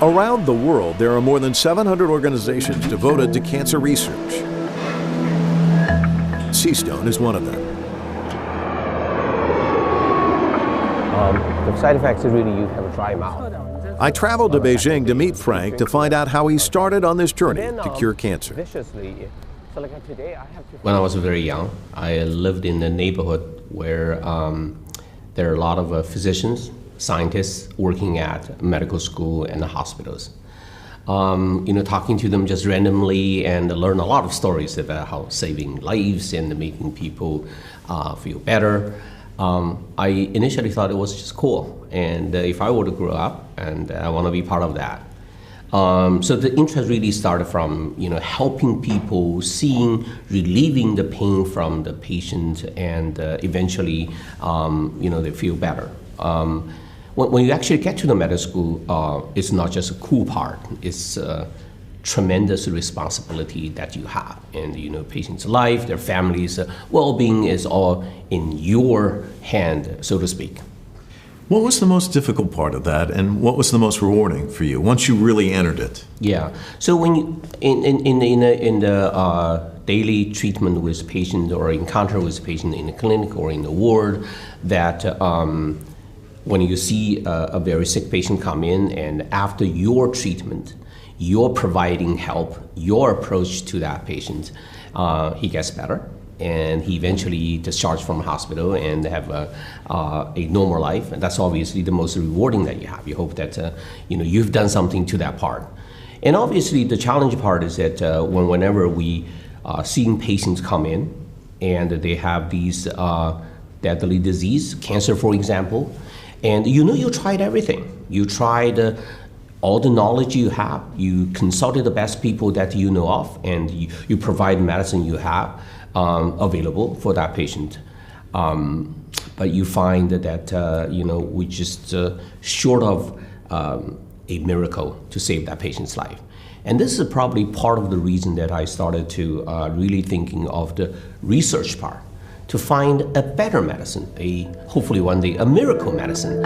Around the world, there are more than 700 organizations devoted to cancer research. Seastone is one of them. The side effects is really you have a dry mouth. I traveled to Beijing to meet Frank to find out how he started on this journey to cure cancer. When I was very young, I lived in a neighborhood where there are a lot of physicians, scientists working at medical school and the hospitals. Talking to them just randomly and learn a lot of stories about how saving lives and making people feel better. I initially thought it was just cool, and if I were to grow up, and I want to be part of that. So the interest really started from helping people, relieving the pain from the patient, and eventually they feel better. When you actually get to the medical school, it's not just a cool part, it's a tremendous responsibility that you have. And patients' life, their families' well-being is all in your hand, so to speak. What was the most difficult part of that, and what was the most rewarding for you once you really entered it? Yeah, so when you, in the daily treatment with patient or encounter with patient in the clinic or in the ward, that when you see a very sick patient come in, and after your treatment, you're providing help, your approach to that patient, he gets better, and he eventually discharged from the hospital and have a normal life. And that's obviously the most rewarding that you have. You hope that you've done something to that part. And obviously the challenge part is that whenever we seeing patients come in and they have these deadly disease, cancer for example, and you tried everything. You tried all the knowledge you have, you consulted the best people that you know of, and you provide medicine you have available for that patient. But you find that we just short of a miracle to save that patient's life. And this is probably part of the reason that I started to really thinking of the research part, to find a better medicine, hopefully one day a miracle medicine.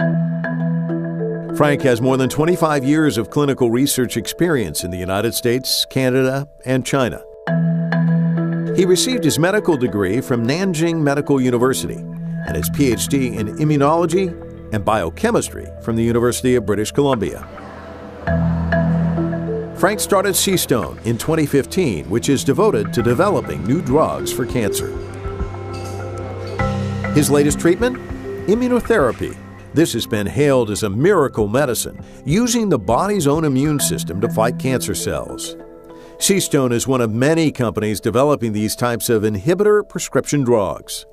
Frank has more than 25 years of clinical research experience in the United States, Canada, and China. He received his medical degree from Nanjing Medical University and his PhD in immunology and biochemistry from the University of British Columbia. Frank started Seastone in 2015, which is devoted to developing new drugs for cancer. His latest treatment? Immunotherapy. This has been hailed as a miracle medicine, using the body's own immune system to fight cancer cells. Seastone is one of many companies developing these types of inhibitor prescription drugs.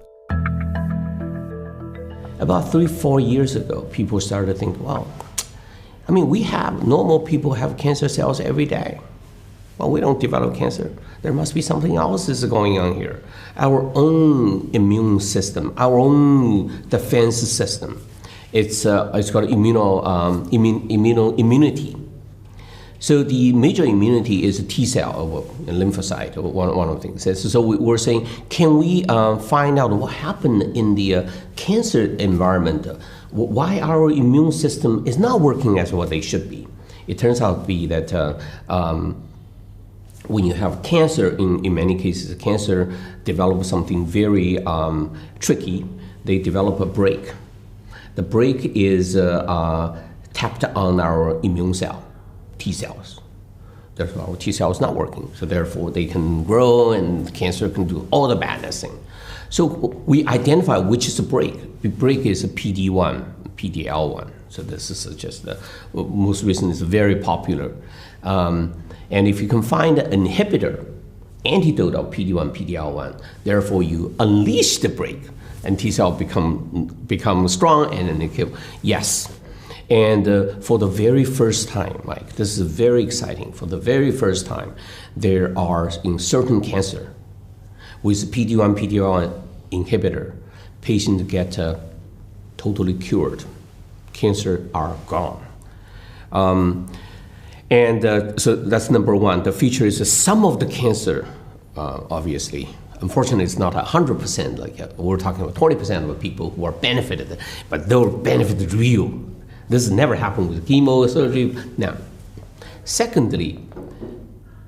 About 3-4 years ago, people started to think, well, normal people have cancer cells every day. Well, we don't develop cancer. There must be something else is going on here. Our own immune system, our own defense system. It's called immunity. So the major immunity is a T cell or a lymphocyte, or one of the things. So we're saying, can we find out what happened in the cancer environment? Why our immune system is not working as what they should be? It turns out to be that when you have cancer, in many cases, cancer develops something very tricky. They develop a brake. The brake is tapped on our immune cell, T cells. Therefore, our T cell is not working, so therefore they can grow and cancer can do all the badness thing. So we identify which is the brake. The brake is a PD-1, PD-L1. So this is just most recent is very popular. And if you can find an inhibitor, antidote of PD-1, PD-L1, therefore you unleash the brake, and T cell become strong, and then they kill. Yes, and for the very first time, Mike, this is very exciting. For the very first time, there are in certain cancer with PD-1, PD-L1 inhibitor, patients get totally cured. Cancer are gone. So that's number one. The feature is some of the cancer, obviously. Unfortunately, it's not 100%, like we're talking about 20% of the people who are benefited, but they're benefited real. This has never happened with chemo surgery. Now, Secondly,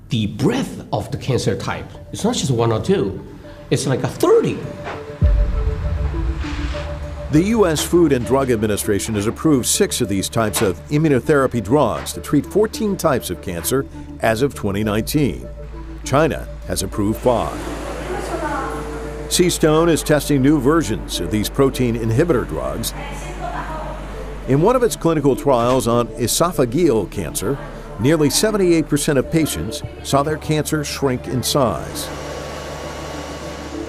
the breadth of the cancer type, it's not just one or two, it's like a 30. The U.S. Food and Drug Administration has approved 6 of these types of immunotherapy drugs to treat 14 types of cancer as of 2019. China has approved 5. Seastone is testing new versions of these protein inhibitor drugs. In one of its clinical trials on esophageal cancer, nearly 78% of patients saw their cancer shrink in size.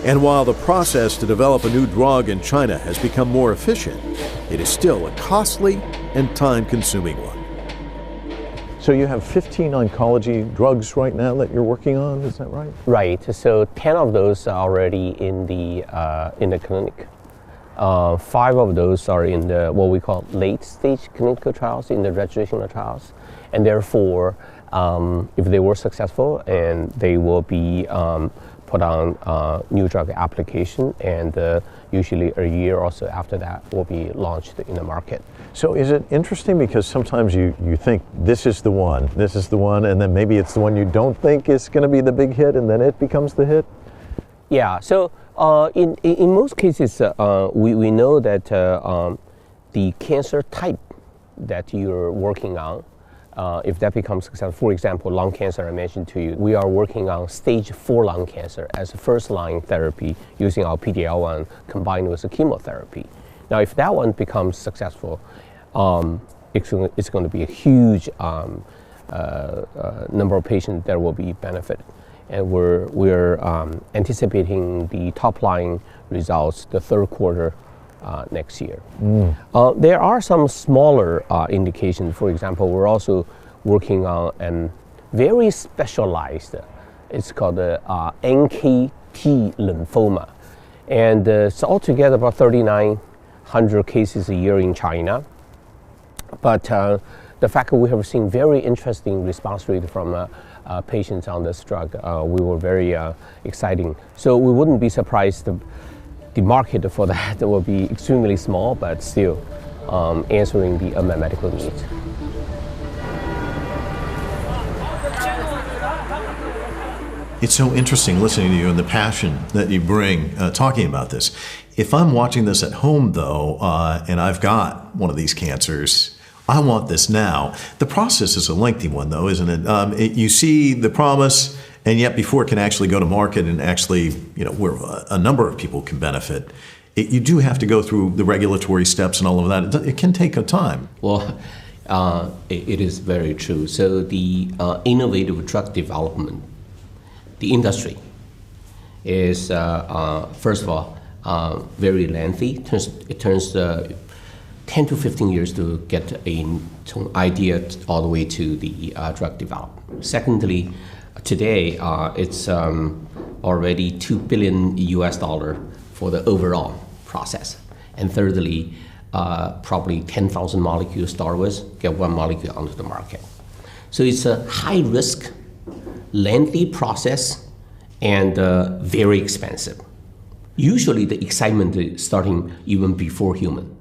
And while the process to develop a new drug in China has become more efficient, it is still a costly and time-consuming one. So you have 15 oncology drugs right now that you're working on, is that right? Right. So 10 of those are already in the clinic. 5 of those are in the what we call late-stage clinical trials, in the registrational trials, and therefore, if they were successful, and they will be put on new drug application, and usually a year or so after that will be launched in the market. So is it interesting because sometimes you think this is the one, and then maybe it's the one you don't think is going to be the big hit, and then it becomes the hit? Yeah, so in most cases, we know that the cancer type that you're working on, if that becomes successful, for example, lung cancer I mentioned to you, we are working on stage 4 lung cancer as a first-line therapy using our PD-L1 combined with the chemotherapy. Now, if that one becomes successful, it's going to be a huge number of patients that will be benefited. And we're anticipating the top-line results the 3rd quarter next year. There are some smaller indications. For example, we're also working on a very specialized, it's called the NKT lymphoma. And it's altogether about 3,900 cases a year in China. But the fact that we have seen very interesting response rate from patients on this drug, we were very exciting. So we wouldn't be surprised the market for that will be extremely small, but still answering the unmet medical needs. It's so interesting listening to you and the passion that you bring talking about this. If I'm watching this at home, though, and I've got one of these cancers, I want this now. The process is a lengthy one, though, isn't it? You see the promise, and yet before it can actually go to market and actually, where a number of people can benefit, you do have to go through the regulatory steps and all of that. It can take a time. Well, it is very true. So the innovative drug development, the industry, is first of all very lengthy. It turns 10 to 15 years to get an idea all the way to the drug development. Secondly, today it's already $2 billion for the overall process. And thirdly, probably 10,000 molecules start with, get one molecule onto the market. So it's a high risk, lengthy process, and very expensive. Usually the excitement is starting even before human.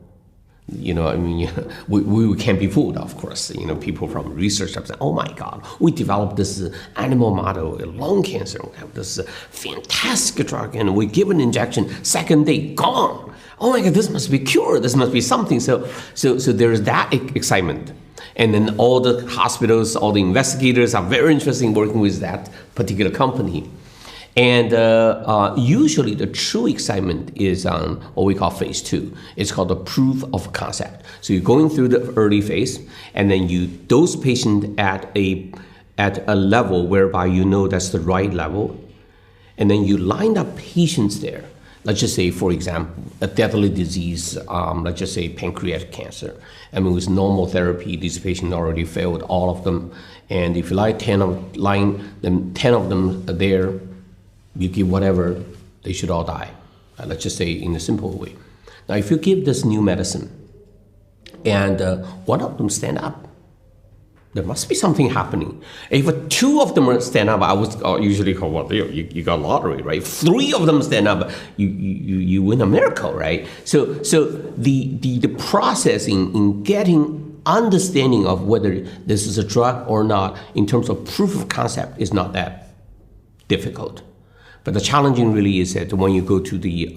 We can't be fooled, of course. People from research have said, oh my God, we developed this animal model, lung cancer, we have this fantastic drug, and we give an injection, second day, gone. Oh my God, this must be cured, this must be something. So there's that excitement. And then all the hospitals, all the investigators are very interested in working with that particular company. And usually the true excitement is on what we call phase 2. It's called the proof of concept. So you're going through the early phase, and then you dose patient at a level whereby you know that's the right level, and then you line up patients there. Let's just say, for example, a deadly disease, let's just say pancreatic cancer. With normal therapy, these patients already failed, all of them. And if you line 10 of them there, you give whatever, they should all die. Let's just say in a simple way. Now, if you give this new medicine and one of them stand up, there must be something happening. If 2 of them stand up, I would usually call, well, you got lottery, right? 3 of them stand up, you win a miracle, right? So the process in getting understanding of whether this is a drug or not in terms of proof of concept is not that difficult. But the challenging really is that when you go to the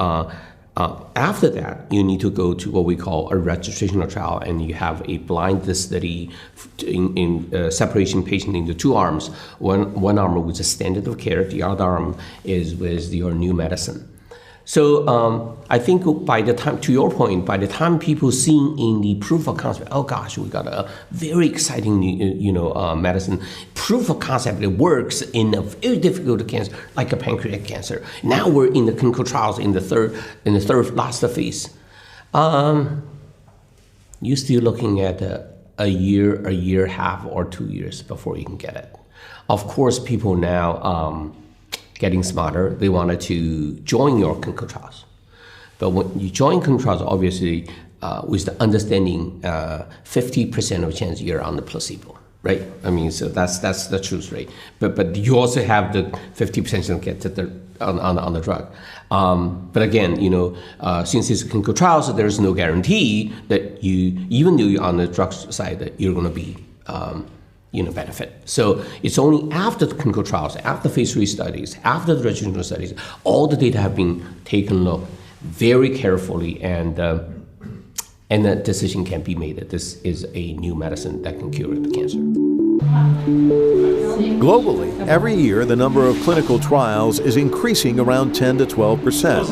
after that, you need to go to what we call a registrational trial, and you have a blind study in separation patient into two arms. One arm with a standard of care, the other arm is with your new medicine. So I think by the time, to your point, by the time people seeing in the proof of concept, oh gosh, we got a very exciting medicine, proof of concept, it works in a very difficult cancer, like a pancreatic cancer. Now we're in the clinical trials in the third last phase. You're still looking at a year and a half, or 2 years before you can get it. Of course, people now getting smarter, they wanted to join your clinical trials. But when you join clinical trials, obviously, with the understanding 50% of chance you're on the placebo, right? I mean, so that's the truth, right? But you also have the 50% to get to on the drug. But again, since it's clinical trials, so there's no guarantee that even though you're on the drug side, that you're going to be benefit. So it's only after the clinical trials, after phase 3 studies, after the registrational studies, all the data have been taken look very carefully, and the decision can be made that this is a new medicine that can cure the cancer. Globally, every year the number of clinical trials is increasing around 10 to 12%.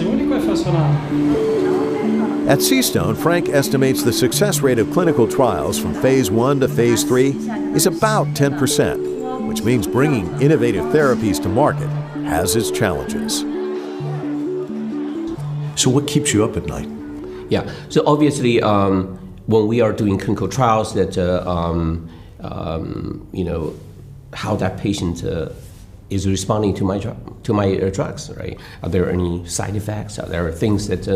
At Seastone, Frank estimates the success rate of clinical trials from phase 1 to phase 3 is about 10%, which means bringing innovative therapies to market has its challenges. So what keeps you up at night? Yeah, so obviously when we are doing clinical trials, that how that patient is responding to my drugs, right? Are there any side effects? Are there things that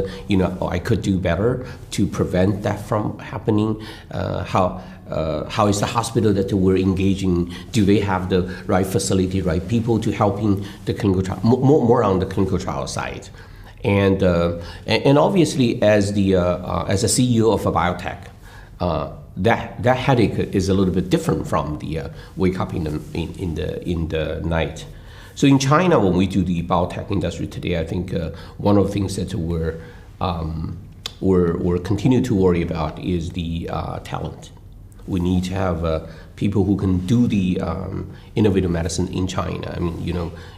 I could do better to prevent that from happening? How is the hospital that we're engaging? Do they have the right facility, right people to helping the clinical trial? More on the clinical trial side, and obviously as a CEO of a biotech. That headache is a little bit different from the wake up in the night. So in China, when we do the biotech industry today, I think one of the things that we're continue to worry about is the talent. We need to have people who can do the innovative medicine in China. I mean,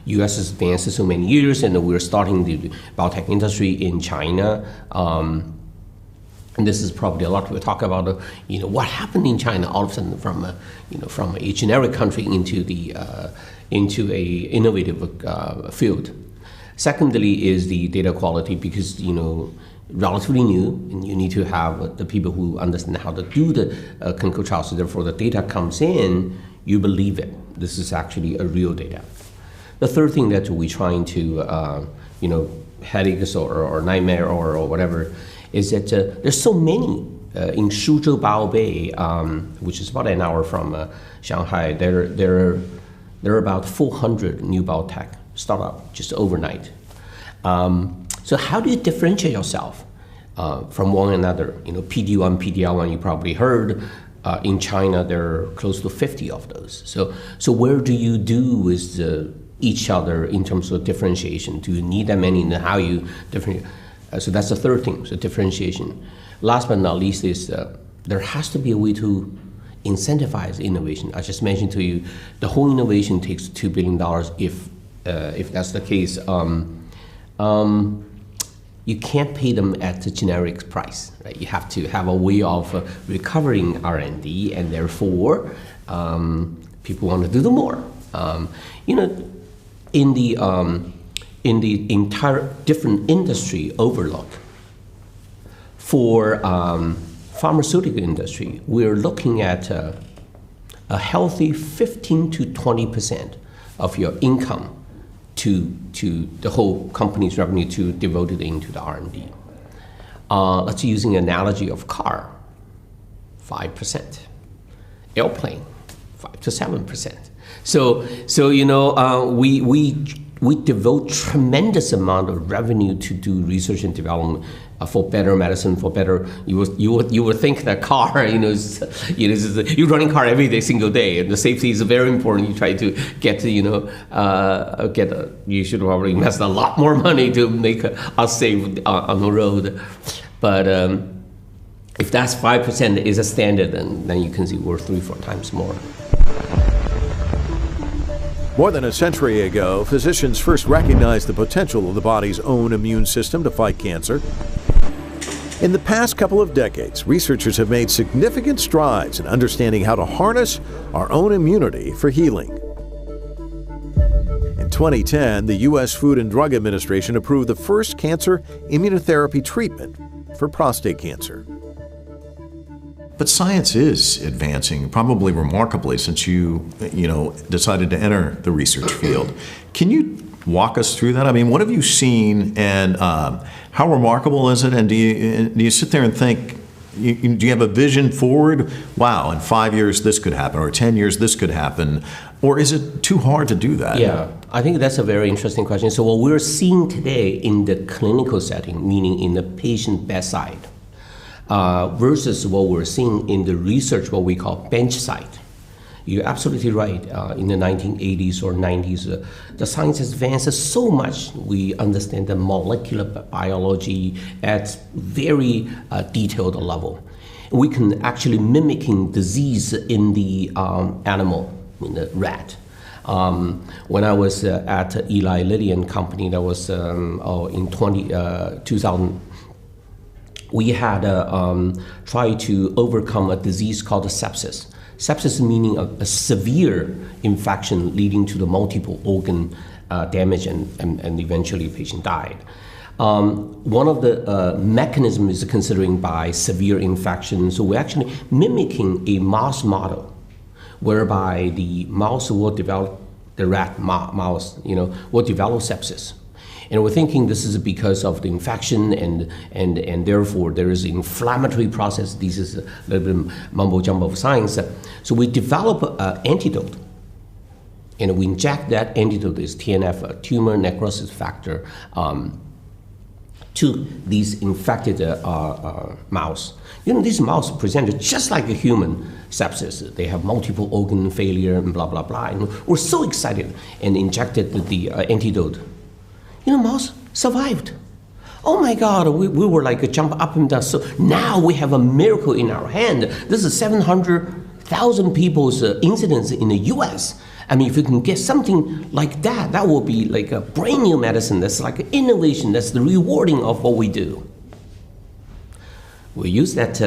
U.S. has advanced so many years, and we're starting the biotech industry in China. And this is probably a lot we'll talk about. What happened in China all of a sudden from a generic country into a innovative field. Secondly, is the data quality, because relatively new, and you need to have the people who understand how to do the clinical trials. So therefore, the data comes in, you believe it. This is actually a real data. The third thing that we're trying to headaches or nightmare or whatever, is that there's so many in Suzhou Baobei, which is about an hour from Shanghai. There are about 400 new biotech startup just overnight. So how do you differentiate yourself from one another? PD-1, PD-L1, you probably heard. In China, there are close to 50 of those. So where do you do with each other in terms of differentiation? Do you need that many, and how you differentiate? So that's the third thing, so differentiation. Last but not least is there has to be a way to incentivize innovation. I just mentioned to you, the whole innovation takes $2 billion. If that's the case, you can't pay them at the generic price, right? You have to have a way of recovering R&D, and therefore people want to do the more. In the entire different industry overlook, for pharmaceutical industry, we're looking at a healthy 15 to 20% of your income to the whole company's revenue to devoted into the R&D. Let's using an analogy of car, 5%, airplane, 5 to 7%. So we devote tremendous amount of revenue to do research and development for better medicine, for better. You would think that car, you're running car every day, single day, and the safety is very important. You try to get to, you should probably invest a lot more money to make us safe on the road. But if that's 5% is a standard, then you can see we're 3-4 times more. More than a century ago, physicians first recognized the potential of the body's own immune system to fight cancer. In the past couple of decades, researchers have made significant strides in understanding how to harness our own immunity for healing. In 2010, the U.S. Food and Drug Administration approved the first cancer immunotherapy treatment for prostate cancer. But science is advancing, probably remarkably, since you decided to enter the research field. Can you walk us through that? I mean, what have you seen, and how remarkable is it? And do you sit there and think, do you have a vision forward? Wow, in 5 years this could happen, or 10 years this could happen, or is it too hard to do that? Yeah, I think that's a very interesting question. So what we're seeing today in the clinical setting, meaning in the patient bedside, versus what we're seeing in the research, what we call bench side. You're absolutely right. In the 1980s or 90s, the science has advanced so much. We understand the molecular biology at very detailed level. We can actually mimicking disease in the animal, in the rat. When I was at Eli Lilly and Company, that was in 2000. We had tried to overcome a disease called sepsis. Sepsis meaning a severe infection leading to the multiple organ damage and eventually the patient died. One of the mechanisms is considering by severe infection. So we're actually mimicking a mouse model whereby the mouse will develop, the rat mouse, will develop sepsis. And we're thinking this is because of the infection and therefore there is an inflammatory process. This is a little bit mumbo jumbo of science. So we develop an antidote, and we inject that antidote, is TNF, a tumor necrosis factor, to these infected mouse. These mouse presented just like a human sepsis. They have multiple organ failure and blah, blah, blah. And we're so excited and injected the antidote. Mouse survived. Oh my God, we were like a jump up and down. So now we have a miracle in our hand. This is 700,000 people's incidence in the US. I mean, if you can get something like that, that will be like a brand new medicine. That's like innovation. That's the rewarding of what we do. We use that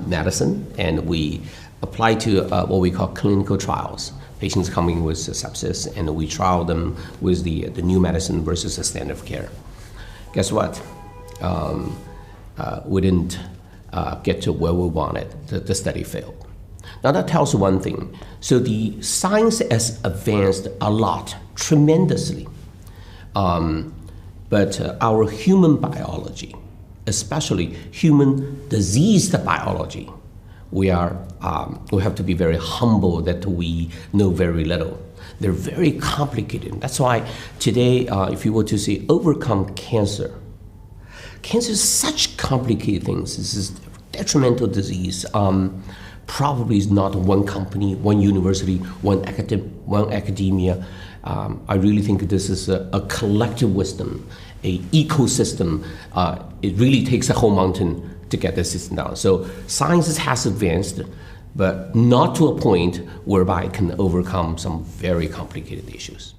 medicine and we apply to what we call clinical trials. Patients coming with sepsis, and we trial them with the new medicine versus the standard of care. Guess what? We didn't get to where we wanted. The study failed. Now that tells one thing. So the science has advanced a lot, tremendously. But our human biology, especially human disease biology, we have to be very humble that we know very little. They're very complicated. That's why today, if you were to say overcome cancer, cancer is such complicated things. This is detrimental disease. Probably is not one company, one university, one academia. I really think this is a collective wisdom, an ecosystem. It really takes a whole mountain to get the system down. So science has advanced, but not to a point whereby it can overcome some very complicated issues.